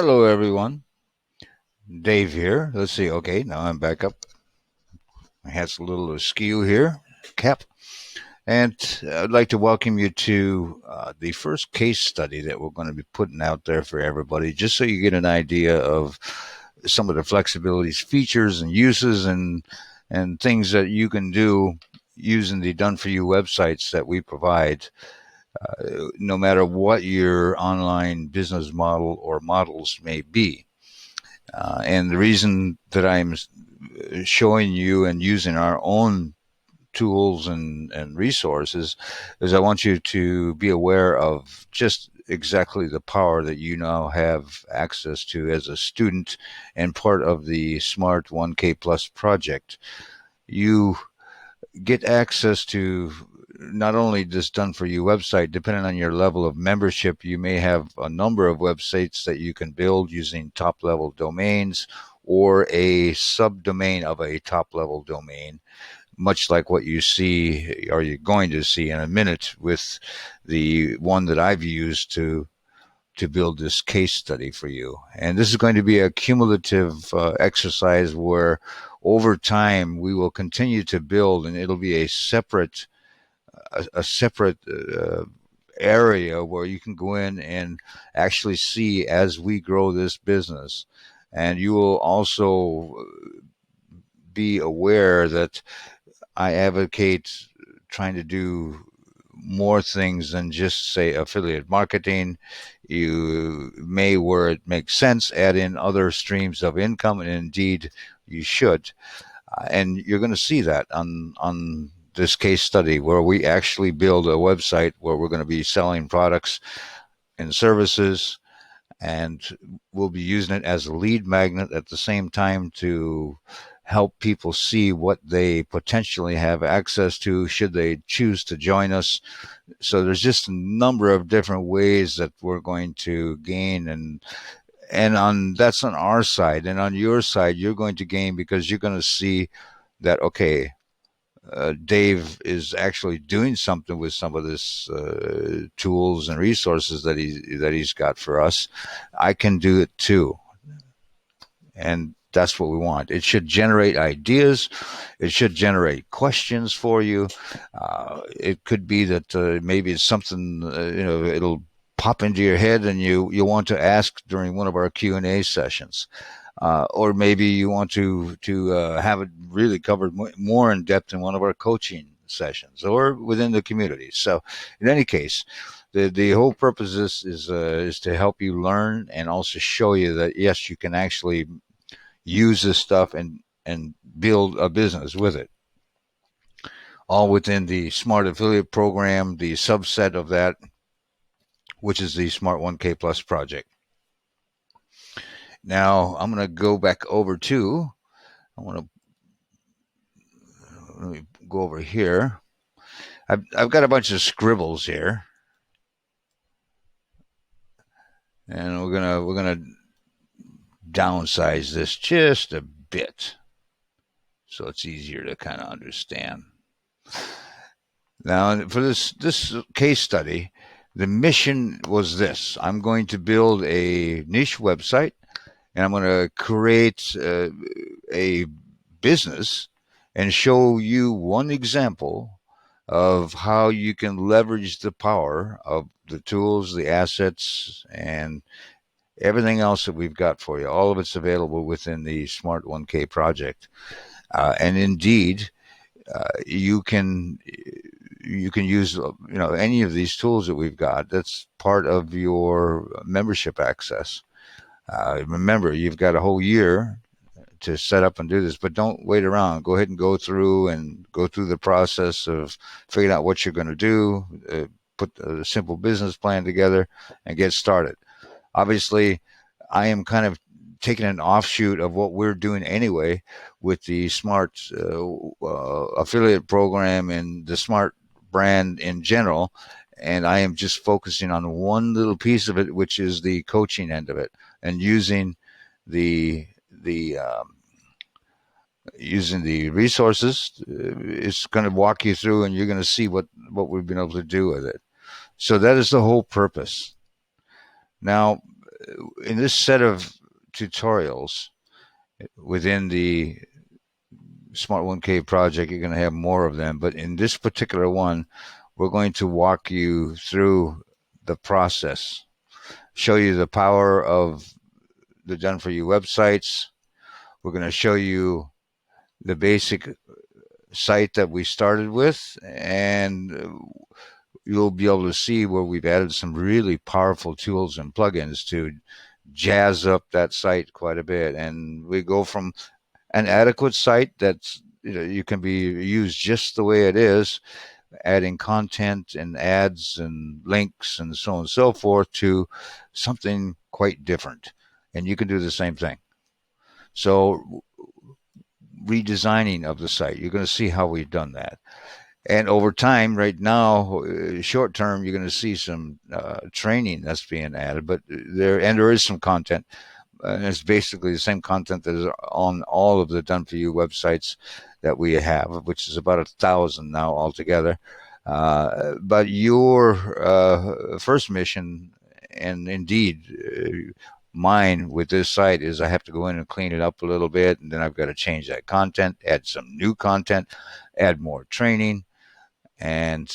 Hello, everyone. Dave here. Let's see. Okay, now I'm back up. My hat's a little askew here, cap. And I'd like to welcome you to the first case study that we're going to be putting out there for everybody, just so you get an idea of some of the flexibilities, features, and uses, and things that you can do using the done for you websites that we provide, no matter what your online business model or models may be. And the reason that I'm showing you and using our own tools and resources is I want you to be aware of just exactly the power that you now have access to as a student and part of the Smart 1K Plus project. You get access to not only this done for you website, depending on your level of membership, you may have a number of websites that you can build using top level domains or a subdomain of a top level domain, much like what you see or you're going to see in a minute with the one that I've used to build this case study for you. And this is going to be a cumulative exercise where over time we will continue to build, and it'll be a separate area where you can go in and actually see as we grow this business. And you will also be aware that I advocate trying to do more things than just say affiliate marketing. You may, where it makes sense, add in other streams of income, and indeed you should. And you're going to see that on this case study where we actually build a website where we're going to be selling products and services, and we'll be using it as a lead magnet at the same time to help people see what they potentially have access to should they choose to join us. So there's just a number of different ways that we're going to gain, and on that's on our side, and on your side you're going to gain because you're going to see that, okay, Dave is actually doing something with some of this tools and resources that he's got for us. I can do it too, and that's what we want. It should generate ideas. It should generate questions for you. It could be that maybe it's something it'll pop into your head and you want to ask during one of our Q&A sessions. Or maybe you want to have it really covered more in depth in one of our coaching sessions or within the community. So, in any case, the whole purpose is to help you learn and also show you that yes, you can actually use this stuff and build a business with it. All within the Smart Affiliate Program, the subset of that, which is the Smart 1K Plus project. Now I'm going to go back over to. I want to let me go over here. I've got a bunch of scribbles here, and we're gonna downsize this just a bit so it's easier to kind of understand. Now, for this case study, the mission was this: I'm going to build a niche website, and I'm going to create a business and show you one example of how you can leverage the power of the tools, the assets, and everything else that we've got for you. All of it's available within the Smart 1K project. And indeed, you can use any of these tools that we've got. That's part of your membership access. Remember, you've got a whole year to set up and do this, but don't wait around. Go ahead and go through the process of figuring out what you're going to do, put a simple business plan together, and get started. Obviously, I am kind of taking an offshoot of what we're doing anyway with the Smart affiliate program and the Smart brand in general. And I am just focusing on one little piece of it, which is the coaching end of it, and the using the resources. It's going to walk you through, and you're going to see what we've been able to do with it. So that is the whole purpose. Now, in this set of tutorials within the Smart 1K project, you're going to have more of them. But in this particular one, we're going to walk you through the process, show you the power of the Done For You websites. We're going to show you the basic site that we started with, and you'll be able to see where we've added some really powerful tools and plugins to jazz up that site quite a bit. And we go from an adequate site that's you can be used just the way it is, adding content and ads and links and so on and so forth, to something quite different. And you can do the same thing. So redesigning of the site, you're going to see how we've done that. And over time, right now, short term, you're going to see some training that's being added, but there is some content. And it's basically the same content that is on all of the Done For You websites that we have, which is about 1,000 now altogether. But your first mission, and indeed mine with this site, is I have to go in and clean it up a little bit, and then I've got to change that content, add some new content, add more training. And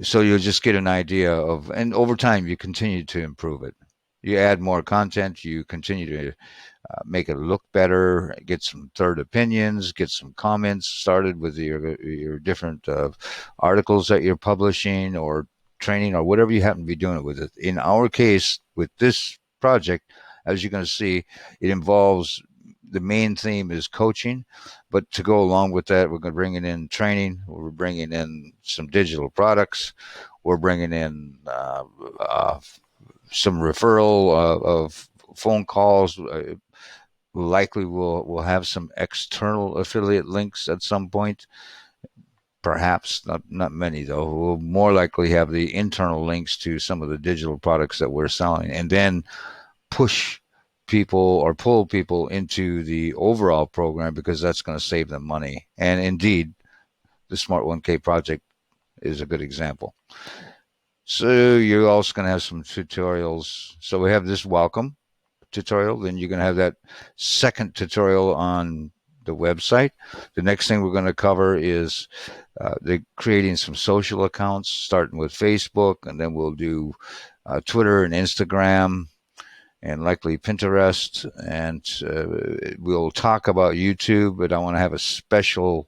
so you'll just get an idea of, and over time, you continue to improve it. You add more content, you continue to make it look better, get some third opinions, get some comments started with your different articles that you're publishing or training or whatever you happen to be doing with it. In our case, with this project, as you're going to see, it involves, the main theme is coaching, but to go along with that, we're going to bring in training, we're bringing in some digital products, we're bringing in some referral of phone calls. Likely we'll have some external affiliate links at some point. Perhaps not many though. We'll more likely have the internal links to some of the digital products that we're selling, and then push people or pull people into the overall program, because that's going to save them money. And indeed, the Smart 1K project is a good example. So you're also going to have some tutorials. So we have this welcome tutorial, then you're going to have that second tutorial on the website. The next thing we're going to cover is the creating some social accounts, starting with Facebook, and then we'll do Twitter and Instagram, and likely Pinterest, and we'll talk about YouTube, but I want to have a special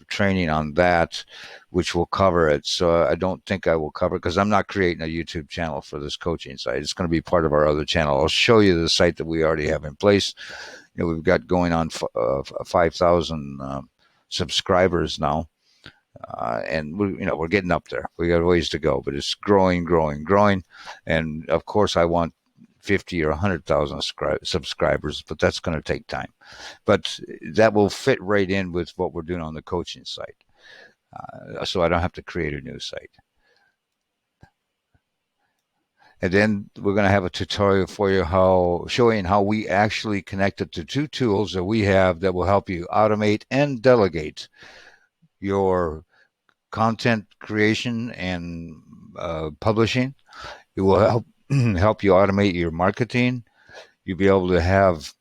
training on that, which will cover it. So I don't think I will cover it, because I'm not creating a YouTube channel for this coaching site. It's going to be part of our other channel. I'll show you the site that we already have in place. We've got going on 5,000 subscribers now. And we're getting up there. We got ways to go, but it's growing. And of course, I want 50 or 100,000 subscribers, but that's going to take time. But that will fit right in with what we're doing on the coaching site. So I don't have to create a new site. And then we're going to have a tutorial for you showing how we actually connected to two tools that we have that will help you automate and delegate your content creation and publishing. It will help you automate your marketing. You'll be able to have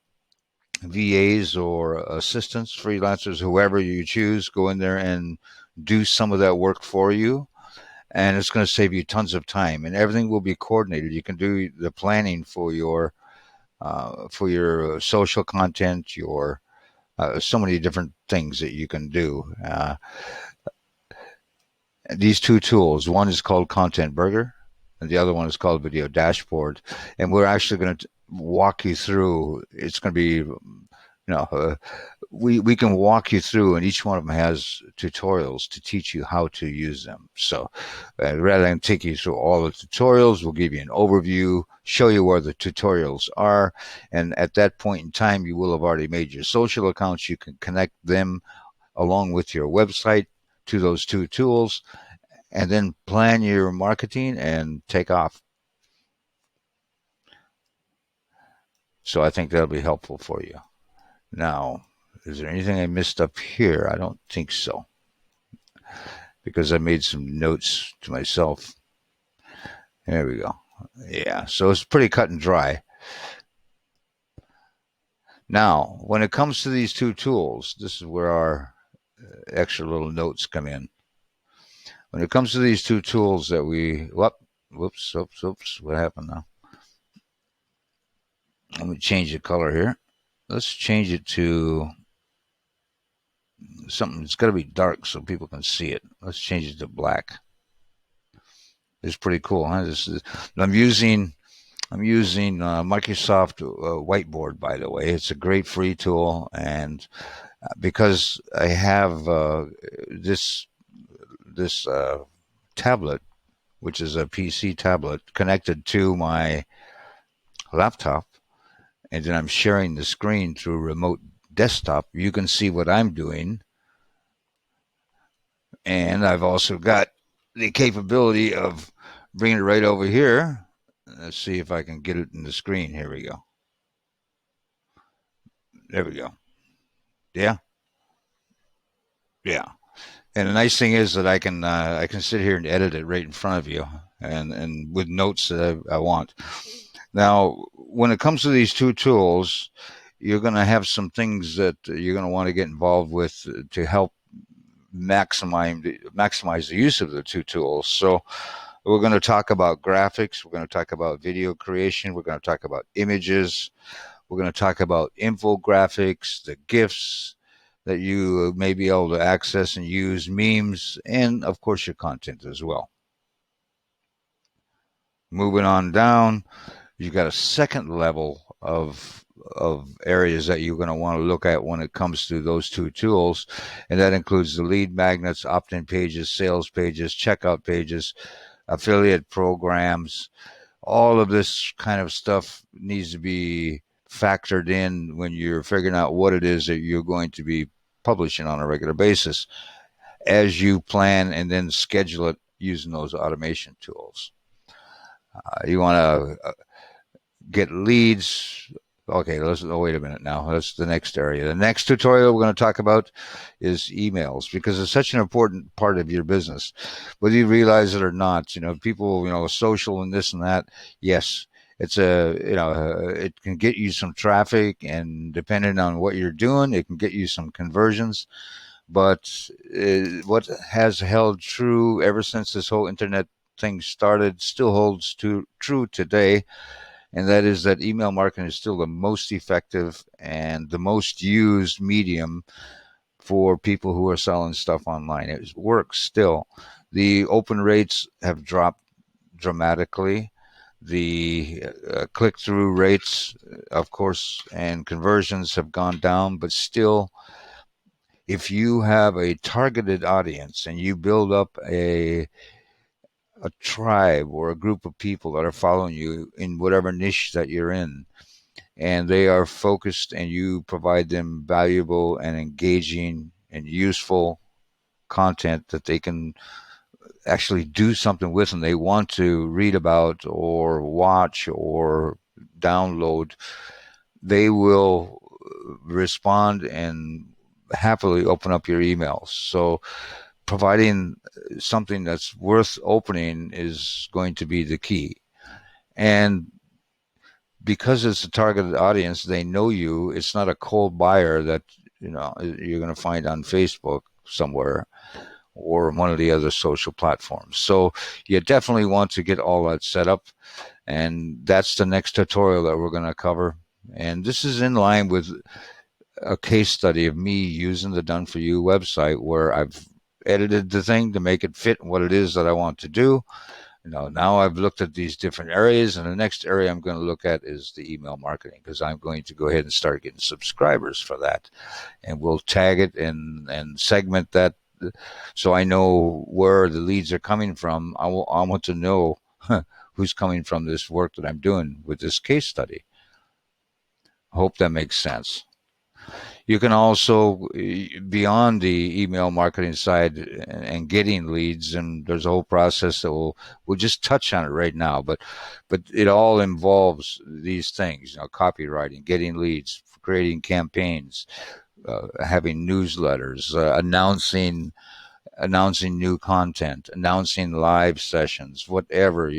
VAs or assistants, freelancers, whoever you choose, go in there and do some of that work for you. And it's going to save you tons of time, and everything will be coordinated. You can do the planning for your social content, your so many different things that you can do. These two tools, one is called Content Burger, and the other one is called Video Dashboard. And we're actually going to walk you through. It's going to be, we can walk you through, and each one of them has tutorials to teach you how to use them. So rather than take you through all the tutorials, we'll give you an overview, show you where the tutorials are, and at that point in time, you will have already made your social accounts. You can connect them along with your website to those two tools, and then plan your marketing and take off. So I think that'll be helpful for you. Now, is there anything I missed up here? I don't think so, because I made some notes to myself. There we go. Yeah, so it's pretty cut and dry. Now, when it comes to these two tools, this is where our extra little notes come in. When it comes to these two tools that whoops, what happened now? Let me change the color here. Let's change it to something. It's got to be dark so people can see it. Let's change it to black. It's pretty cool, huh? I'm using Microsoft Whiteboard, by the way. It's a great free tool, and because I have this tablet, which is a PC tablet, connected to my laptop, and then I'm sharing the screen through remote desktop, you can see what I'm doing. And I've also got the capability of bringing it right over here. Let's see if I can get it in the screen. Here we go. There we go. Yeah, yeah. And the nice thing is that I can sit here and edit it right in front of you, and with notes that I want. Now, when it comes to these two tools, you're going to have some things that you're going to want to get involved with to help maximize the use of the two tools. So we're going to talk about graphics. We're going to talk about video creation. We're going to talk about images. We're going to talk about infographics, the GIFs that you may be able to access and use, memes, and of course your content as well. Moving on down, you've got a second level of areas that you're going to want to look at when it comes to those two tools, and that includes the lead magnets, opt-in pages, sales pages, checkout pages, affiliate programs. All of this kind of stuff needs to be factored in when you're figuring out what it is that you're going to be publishing on a regular basis as you plan and then schedule it using those automation tools. You want to get leads. Okay, wait a minute now. That's the next area. The next tutorial we're going to talk about is emails, because it's such an important part of your business. Whether you realize it or not, people, social and this and that. Yes, it can get you some traffic, and depending on what you're doing, it can get you some conversions. But what has held true ever since this whole internet thing started still holds true today, and that is that email marketing is still the most effective and the most used medium for people who are selling stuff online. It works still. The open rates have dropped dramatically. The click-through rates, of course, and conversions have gone down, but still, if you have a targeted audience and you build up a tribe or a group of people that are following you in whatever niche that you're in, and they are focused, and you provide them valuable and engaging and useful content that they can actually do something with, and they want to read about or watch or download, they will respond and happily open up your emails. So providing something that's worth opening is going to be the key. And because it's a targeted audience, they know you. It's not a cold buyer that you're going to find on Facebook somewhere or one of the other social platforms. So you definitely want to get all that set up, and that's the next tutorial that we're going to cover. And this is in line with a case study of me using the Done For You website, where I've edited the thing to make it fit what it is that I want to do. Now I've looked at these different areas, and the next area I'm going to look at is the email marketing, because I'm going to go ahead and start getting subscribers for that, and we'll tag it and segment that so I know where the leads are coming from. I want to know who's coming from this work that I'm doing with this case study. I hope that makes sense. You can also, beyond the email marketing side and getting leads, and there's a whole process that we'll just touch on it right now, but it all involves these things, copywriting, getting leads, creating campaigns, having newsletters, announcing new content, announcing live sessions, whatever.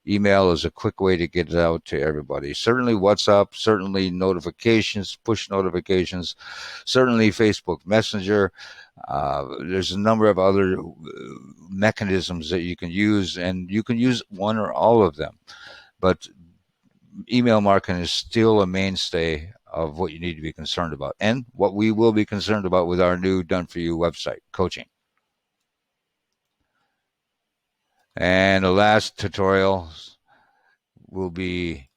email is a quick way to get it out to everybody. Certainly WhatsApp, certainly notifications, push notifications, certainly Facebook Messenger. There's a number of other mechanisms that you can use, and you can use one or all of them. But email marketing is still a mainstay of what you need to be concerned about, and what we will be concerned about with our new Done For You website coaching. And the last tutorial will be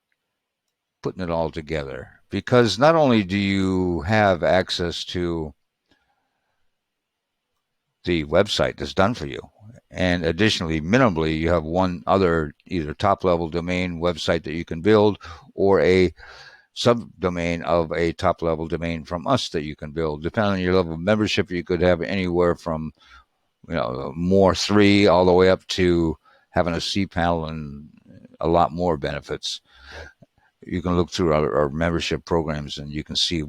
putting it all together, because not only do you have access to the website that's done for you, and additionally, minimally, you have one other either top level domain website that you can build, or a subdomain of a top level domain from us that you can build. Depending on your level of membership, you could have anywhere from more 3 all the way up to having a cPanel and a lot more benefits. You can look through our membership programs and you can see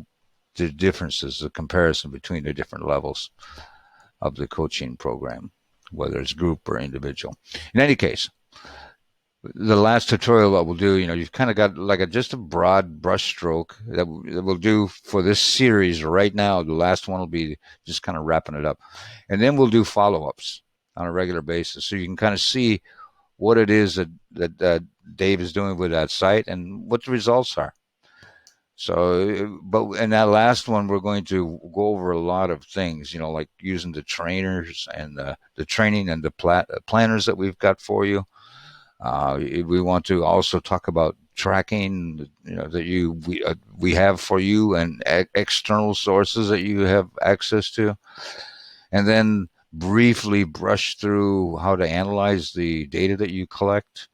the differences, the comparison between the different levels of the coaching program, whether it's group or individual. In any case, the last tutorial that we'll do, you've kind of got like just a broad brush stroke that we'll do for this series right now. The last one will be just kind of wrapping it up. And then we'll do follow-ups on a regular basis, so you can kind of see what it is that Dave is doing with that site and what the results are. So, but in that last one, we're going to go over a lot of things, like using the trainers and the training and the planners that we've got for you. We want to also talk about tracking, that we have for you, and external sources that you have access to, and then briefly brush through how to analyze the data that you collect,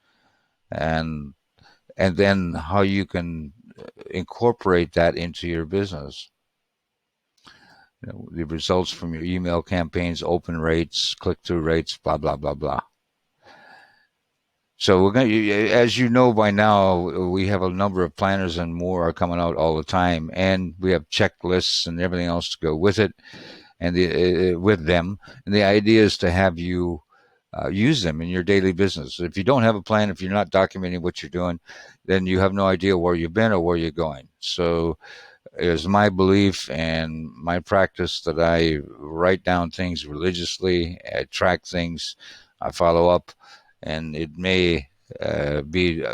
and then how you can incorporate that into your business. The results from your email campaigns, open rates, click-through rates, blah, blah, blah, blah. So we're going to, as you know by now, we have a number of planners and more are coming out all the time, and we have checklists and everything else to go with it, and with them. And the idea is to have you use them in your daily business. If you don't have a plan, if you're not documenting what you're doing, then you have no idea where you've been or where you're going. So it is my belief and my practice that I write down things religiously, I track things, I follow up, and it may be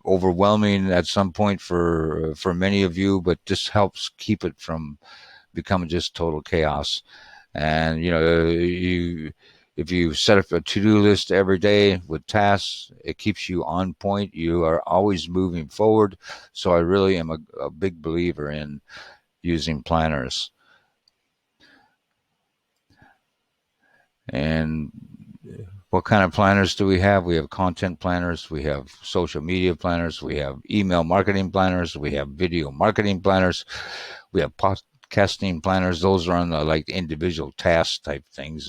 overwhelming at some point for many of you, but this helps keep it from becoming just total chaos. And if you set up a to-do list every day with tasks, it keeps you on point. You are always moving forward. So I really am a big believer in using planners. And what kind of planners do we have? We have content planners, we have social media planners, we have email marketing planners, we have video marketing planners, we have podcasting planners. Those are on the individual task type things.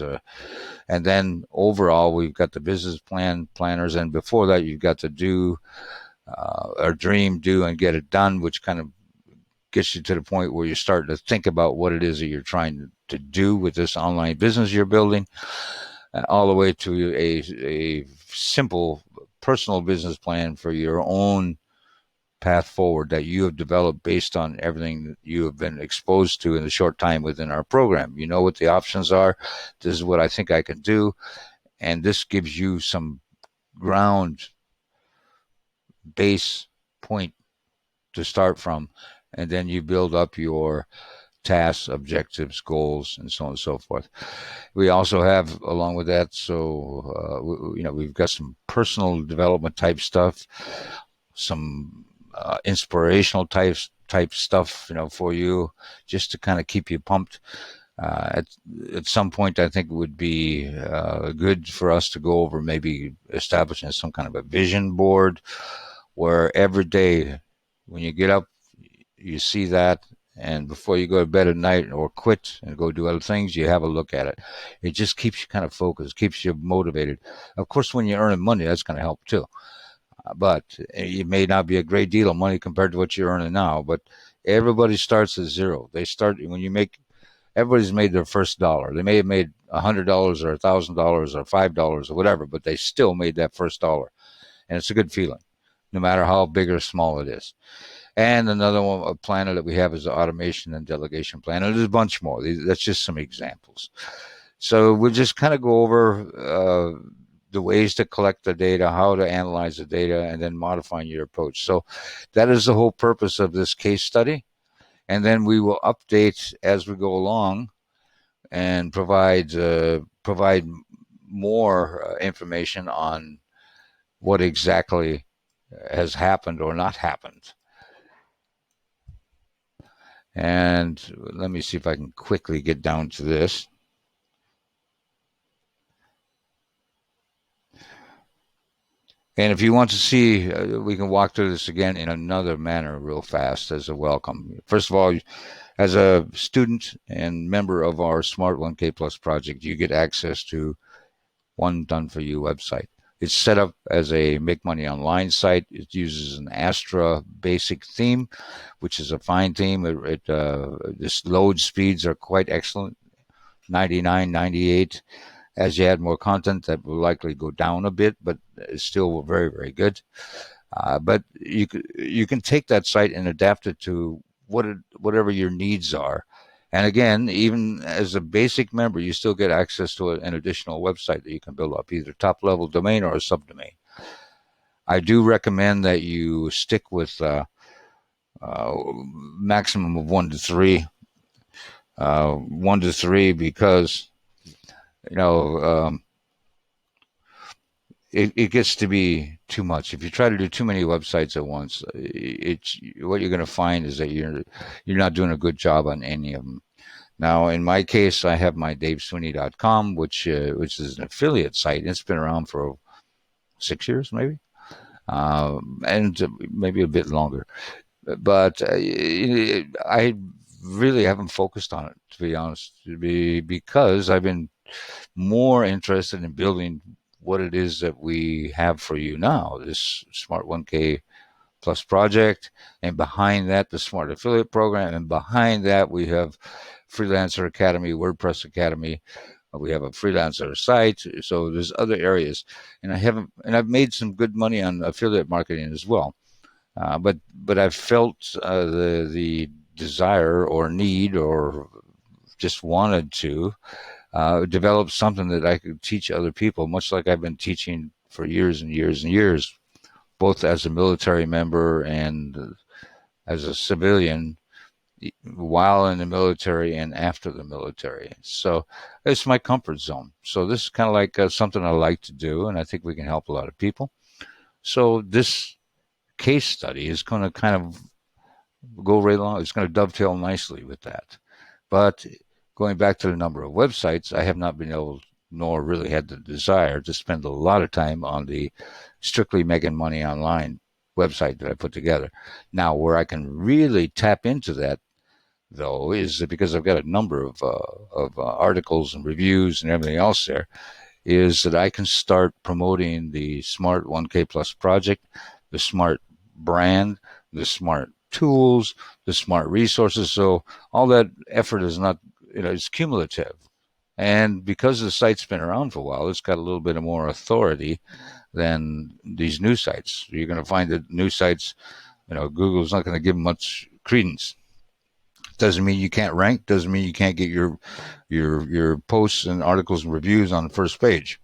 And then overall, we've got the business plan planners. And before that, you've got to do or dream, do, and get it done, which kind of gets you to the point where you're starting to think about what it is that you're trying to do with this online business you're building, all the way to a simple personal business plan for your own path forward that you have developed based on everything that you have been exposed to in the short time within our program. You know what the options are. This is what I think I can do. And this gives you some ground base point to start from. And then you build up your tasks, objectives, goals, and so on and so forth. We also have, along with that, we've got some personal development type stuff, some inspirational type stuff, for you, just to kind of keep you pumped. At some point, I think it would be good for us to go over maybe establishing some kind of a vision board where every day when you get up, you see that, and before you go to bed at night or quit and go do other things, you have a look at it. It just keeps you kind of focused, keeps you motivated. Of course, when you're earning money, that's going to help too. But it may not be a great deal of money compared to what you're earning now. But everybody starts at zero. Everybody's made their first dollar. They may have made $100 or $1,000 or $5 or whatever, but they still made that first dollar. and it's a good feeling, no matter how big or small it is. And another one, a planner that we have is the automation and delegation planner. There's a bunch more. That's just some examples. So we'll just kind of go over the ways to collect the data, how to analyze the data, and then modifying your approach. So that is the whole purpose of this case study. And then we will update as we go along and provide more information on what exactly has happened or not happened. And let me see if I can quickly get down to this. And if you want to see, we can walk through this again in another manner real fast as a welcome. First of all, as a student and member of our Smart 1K Plus project, you get access to one Done For You website. It's set up as a Make Money Online site. It uses an Astra basic theme, which is a fine theme. This load speeds are quite excellent, 99, 98. As you add more content, that will likely go down a bit, but it's still very, very good. But you can take that site and adapt it to whatever your needs are. And again, even as a basic member, you still get access to an additional website that you can build up, either top-level domain or a subdomain. I do recommend that you stick with maximum of 1 to 3. 1 to 3 because you know it gets to be too much. If you try to do too many websites at once, what you're going to find is that you're not doing a good job on any of them. Now, in my case, I have my DaveSweeney.com, which is an affiliate site. It's been around for 6 years, maybe, and maybe a bit longer. But I really haven't focused on it, to be honest, because I've been more interested in building what it is that we have for you now, this Smart 1K Plus project, and behind that, the Smart Affiliate Program, and behind that, we have Freelancer Academy, WordPress Academy. We have a freelancer site, so there's other areas, and I've made some good money on affiliate marketing as well. But I've felt the desire or need or just wanted to develop something that I could teach other people, much like I've been teaching for years and years and years, both as a military member and as a civilian while in the military and after the military. So it's my comfort zone. So this is kind of like something I like to do, and I think we can help a lot of people. So this case study is going to kind of go right along. It's going to dovetail nicely with that. But going back to the number of websites, I have not been able, nor really had the desire to spend a lot of time on the strictly making money online website that I put together. Now, where I can really tap into that, though, is because I've got a number of articles and reviews and everything else there, is that I can start promoting the Smart 1K Plus project, the Smart brand, the Smart tools, the Smart resources. So all that effort is not, it's cumulative. And because the site's been around for a while, it's got a little bit of more authority than these new sites. You're going to find that new sites, Google's not going to give them much credence. Doesn't mean you can't rank. Doesn't mean you can't get your posts and articles and reviews on the first page.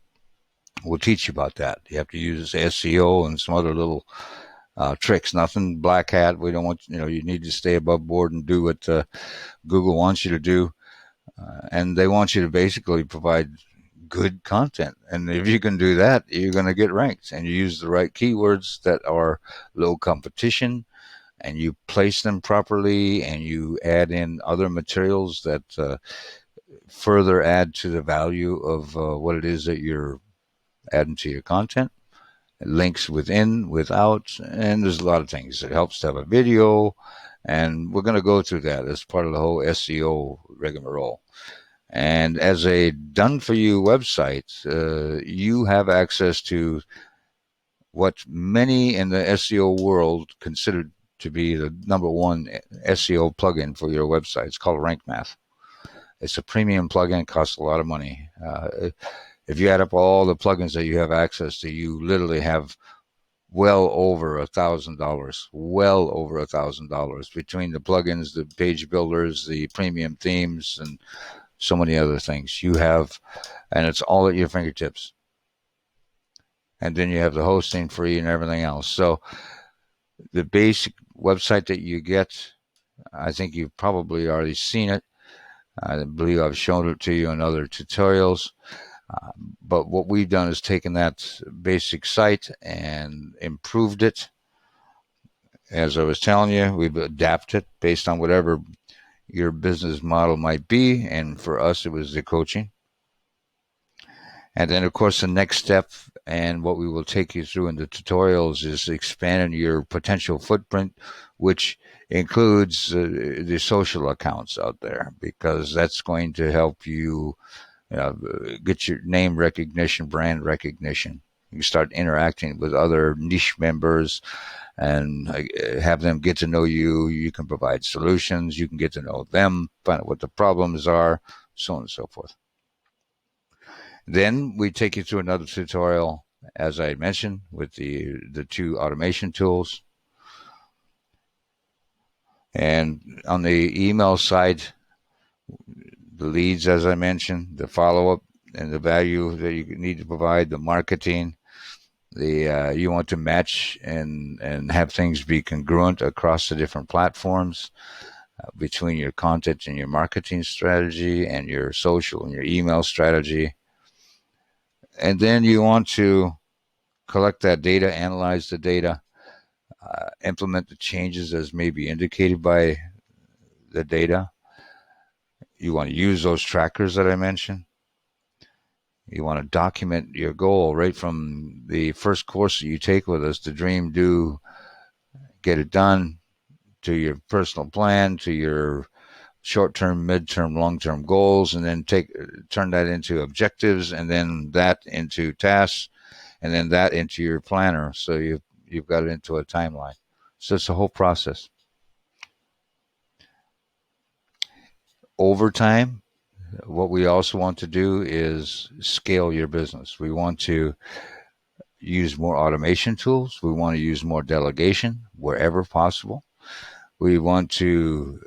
We'll teach you about that. You have to use SEO and some other little tricks. Nothing black hat. We don't want, you need to stay above board and do what Google wants you to do. And they want you to basically provide good content. And if you can do that, you're going to get ranked. And you use the right keywords that are low competition, and you place them properly, and you add in other materials that further add to the value of what it is that you're adding to your content. Links within, without, and there's a lot of things. It helps to have a video, and we're going to go through that as part of the whole SEO rigmarole. And as a done-for-you website, you have access to what many in the SEO world consider to be the number one SEO plugin for your website. It's called Rank Math. It's a premium plugin. It costs a lot of money. If you add up all the plugins that you have access to, you literally have well over $1,000, well over $1,000 between the plugins, the page builders, the premium themes, and so many other things you have, and it's all at your fingertips. And then you have the hosting free and everything else. So the basic website that you get, I think you've probably already seen it. I believe I've shown it to you in other tutorials. But what we've done is taken that basic site and improved it. As I was telling you, we've adapted based on whatever your business model might be. And for us, it was the coaching. And then, of course, the next step and what we will take you through in the tutorials is expanding your potential footprint, which includes the social accounts out there, because that's going to help you get your name recognition, brand recognition. You start interacting with other niche members and have them get to know you. You can provide solutions. You can get to know them, find out what the problems are, so on and so forth. Then we take you through another tutorial, as I mentioned, with the two automation tools. And on the email side, the leads, as I mentioned, the follow-up and the value that you need to provide, the marketing, you want to match and have things be congruent across the different platforms between your content and your marketing strategy and your social and your email strategy. And then you want to collect that data, analyze the data, implement the changes as may be indicated by the data. You want to use those trackers that I mentioned. You want to document your goal right from the first course that you take with us, the dream, do, get it done, to your personal plan, to your short-term, mid-term, long-term goals, and then turn that into objectives, and then that into tasks, and then that into your planner. So you've got it into a timeline. So it's a whole process. Over time, what we also want to do is scale your business. We want to use more automation tools. We want to use more delegation wherever possible. We want to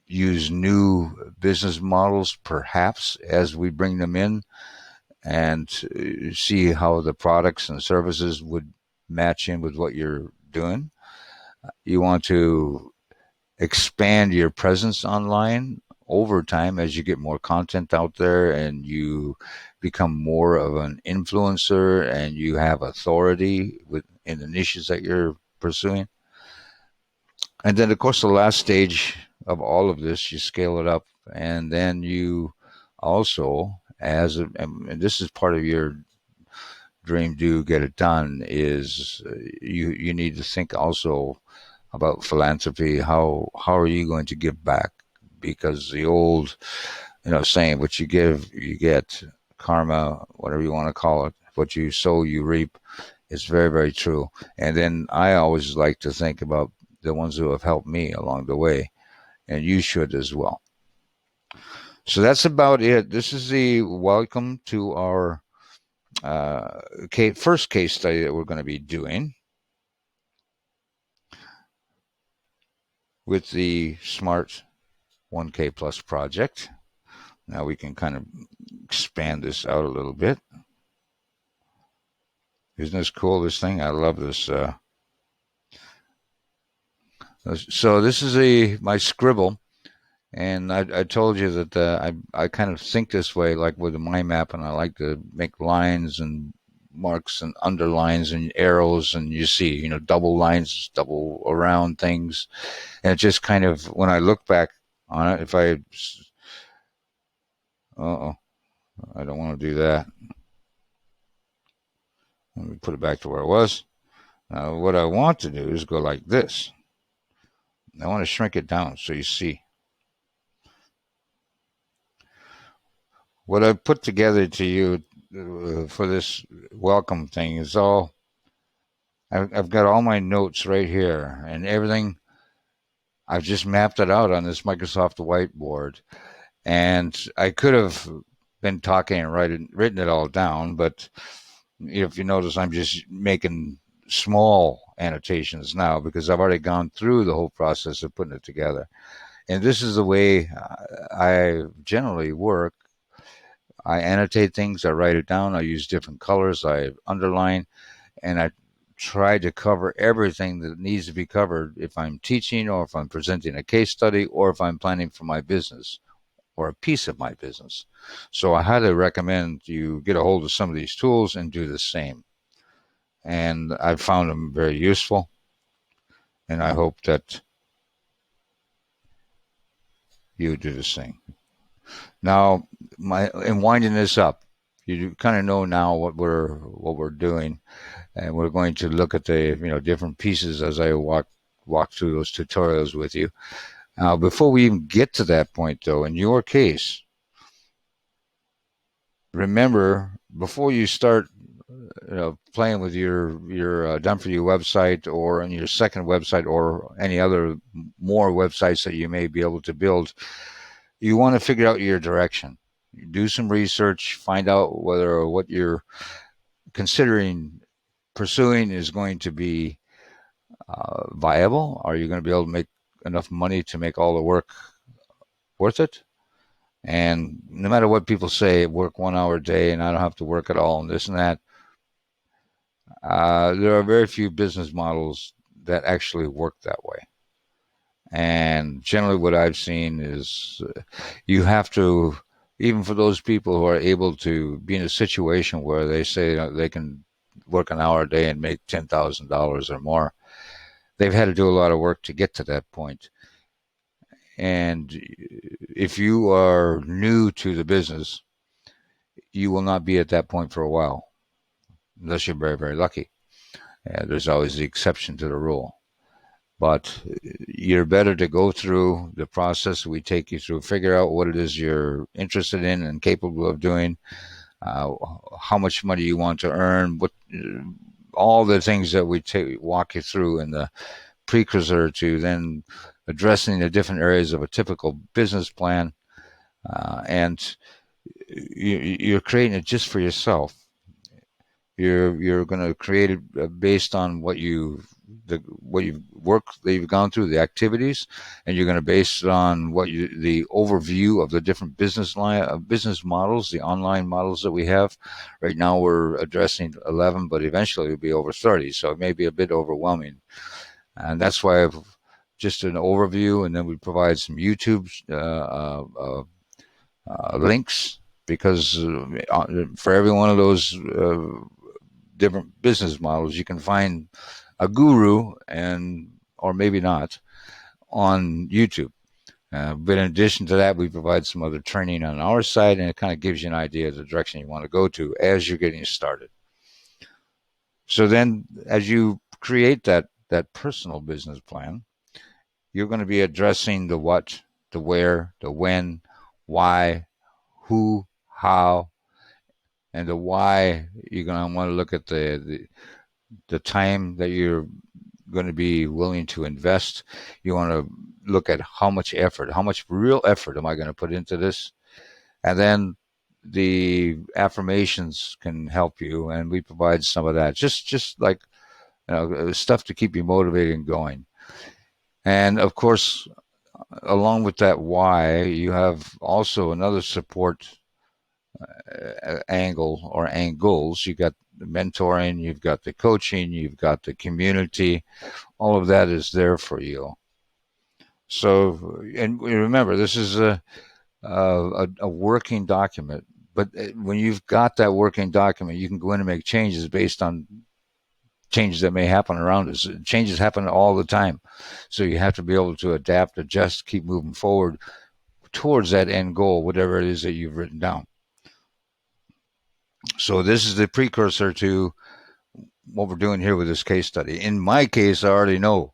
use new business models, perhaps, as we bring them in, and see how the products and services would match in with what you're doing. You want to expand your presence online over time as you get more content out there and you become more of an influencer and you have authority in the niches that you're pursuing. And then, of course, the last stage of all of this, you scale it up, and then you also, and this is part of your dream, do, get it done, is you need to think also about philanthropy. How are you going to give back? Because the old, saying, what you give, you get, karma, whatever you want to call it, what you sow, you reap, is very, very true. And then I always like to think about the ones who have helped me along the way, and you should as well. So that's about it. This is the welcome to our first case study that we're going to be doing with the Smart 1K Plus project. Now we can kind of expand this out a little bit. Isn't this cool, this thing? I love this. So this is my scribble, and I told you that I kind of think this way, like with a mind map, and I like to make lines and marks and underlines and arrows, and you see, double lines, double around things, and it just kind of, when I look back on it, if I don't want to do that. Let me put it back to where it was. Now, what I want to do is go like this. I want to shrink it down so you see. What I put together to you for this welcome thing is I've got all my notes right here, and everything. I've just mapped it out on this Microsoft whiteboard, and I could have been talking and written it all down, but if you notice, I'm just making small annotations now because I've already gone through the whole process of putting it together. And this is the way I generally work. I annotate things, I write it down, I use different colors, I underline, and I try to cover everything that needs to be covered if I'm teaching or if I'm presenting a case study or if I'm planning for my business or a piece of my business. So I highly recommend you get a hold of some of these tools and do the same. And I've found them very useful, and I hope that you do the same. Now, in winding this up, you kind of know now what we're doing, and we're going to look at the different pieces as I walk through those tutorials with you. Now, before we even get to that point, though, in your case, remember before you start playing with your done for you website or in your second website or any other more websites that you may be able to build, you want to figure out your direction. Do some research, find out whether what you're considering pursuing is going to be viable. Are you going to be able to make enough money to make all the work worth it? And no matter what people say, work 1 hour a day and I don't have to work at all and this and that, there are very few business models that actually work that way. And generally what I've seen is you have to, even for those people who are able to be in a situation where they say they can work an hour a day and make $10,000 or more, they've had to do a lot of work to get to that point. And if you are new to the business, you will not be at that point for a while, unless you're very, very lucky. There's always the exception to the rule. But you're better to go through the process we take you through, figure out what it is you're interested in and capable of doing, how much money you want to earn, what all the things that we walk you through in the precursor to then addressing the different areas of a typical business plan. And you're creating it just for yourself. You're going to create it based on what you've worked that you've gone through, the activities, and you're going to base it on the overview of the different business models, the online models that we have. Right now we're addressing 11, but eventually it'll be over 30, so it may be a bit overwhelming. And that's why I've just an overview, and then we provide some YouTube links, because for every one of those different business models, you can find a guru, or maybe not, on YouTube. But in addition to that, we provide some other training on our side, and it kind of gives you an idea of the direction you want to go to as you're getting started. So then, as you create that personal business plan, you're going to be addressing the what, the where, the when, why, who, how, and the why. You're going to want to look at the time that you're going to be willing to invest. You want to look at how much real effort am I going to put into this? And then the affirmations can help you, and we provide some of that. Just like stuff to keep you motivated and going. And of course, along with that why, you have also another support angle or angles. You've got the mentoring, you've got the coaching, you've got the community. All of that is there for you. So, and remember, this is a working document. But when you've got that working document, you can go in and make changes based on changes that may happen around us. Changes happen all the time. So you have to be able to adapt, adjust, keep moving forward towards that end goal, whatever it is that you've written down. So this is the precursor to what we're doing here with this case study. In my case, I already know.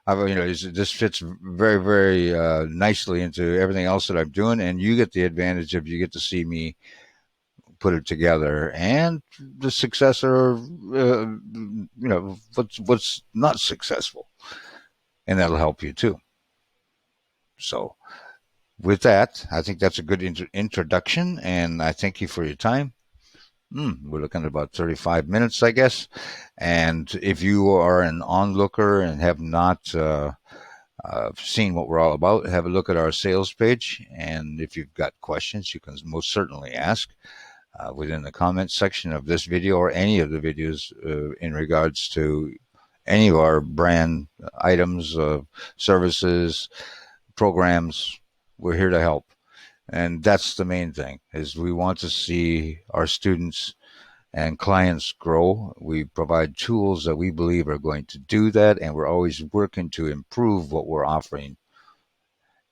This fits very, very nicely into everything else that I'm doing, and you get the advantage of you get to see me put it together, and the successor, what's not successful, and that'll help you too. So, with that, I think that's a good introduction, and I thank you for your time. We're looking at about 35 minutes, I guess. And if you are an onlooker and have not seen what we're all about, have a look at our sales page. And if you've got questions, you can most certainly ask within the comments section of this video or any of the videos in regards to any of our brand items, services, programs. We're here to help. And that's the main thing, is we want to see our students and clients grow. We provide tools that we believe are going to do that, and we're always working to improve what we're offering.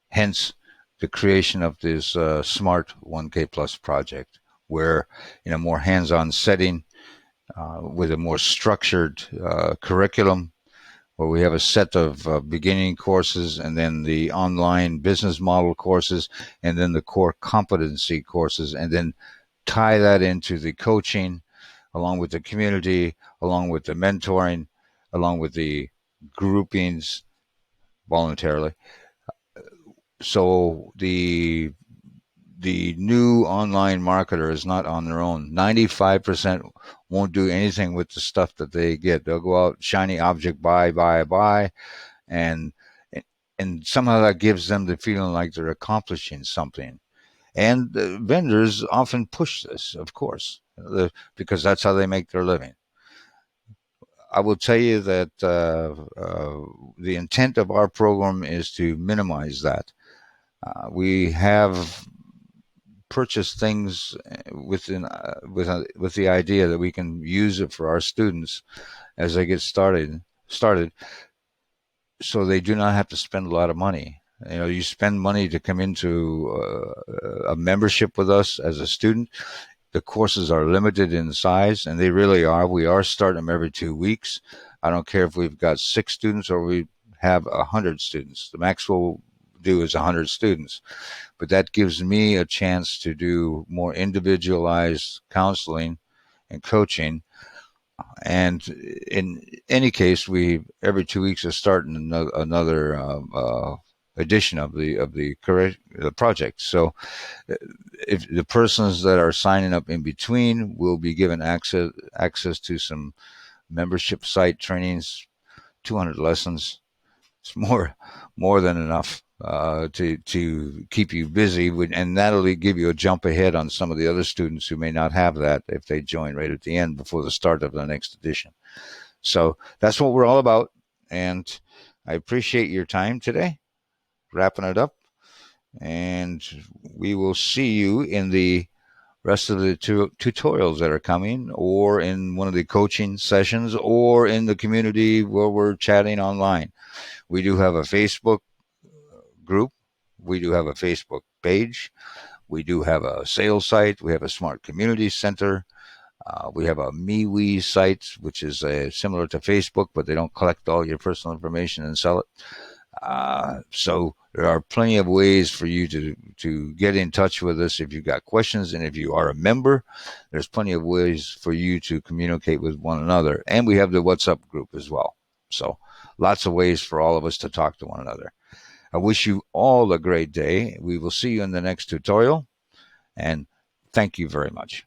Hence, the creation of this Smart 1K Plus project, where in a more hands-on setting, with a more structured curriculum, where we have a set of beginning courses and then the online business model courses and then the core competency courses, and then tie that into the coaching along with the community, along with the mentoring, along with the groupings voluntarily. So the new online marketer is not on their own. 95% won't do anything with the stuff that they get. They'll go out, shiny object, buy, and and somehow that gives them the feeling like they're accomplishing something. And vendors often push this, of course, because that's how they make their living. I will tell you that the intent of our program is to minimize that. We have purchased things with the idea that we can use it for our students as they get started, so they do not have to spend a lot of money. You know, you spend money to come into a membership with us as a student. The courses are limited in size, and they really are. We are starting them every 2 weeks. I don't care if we've got 6 students or we have 100 students. The max we'll do is 100 students. But that gives me a chance to do more individualized counseling and coaching. And in any case, we every 2 weeks are starting another edition of the project. So if the persons that are signing up in between will be given access to some membership site trainings, 200 lessons. It's more than enough to keep you busy, and that'll give you a jump ahead on some of the other students who may not have that if they join right at the end before the start of the next edition. So that's what we're all about, and I appreciate your time today. Wrapping it up, and we will see you in the rest of the tutorials that are coming, or in one of the coaching sessions, or in the community where we're chatting online. We do have a Facebook group. We do have a Facebook page. We do have a sales site. We have a smart community center. We have a MeWe site, which is similar to Facebook, but they don't collect all your personal information and sell it. So there are plenty of ways for you to get in touch with us if you've got questions. And if you are a member, there's plenty of ways for you to communicate with one another. And we have the WhatsApp group as well. So lots of ways for all of us to talk to one another. I wish you all a great day. We will see you in the next tutorial. And thank you very much.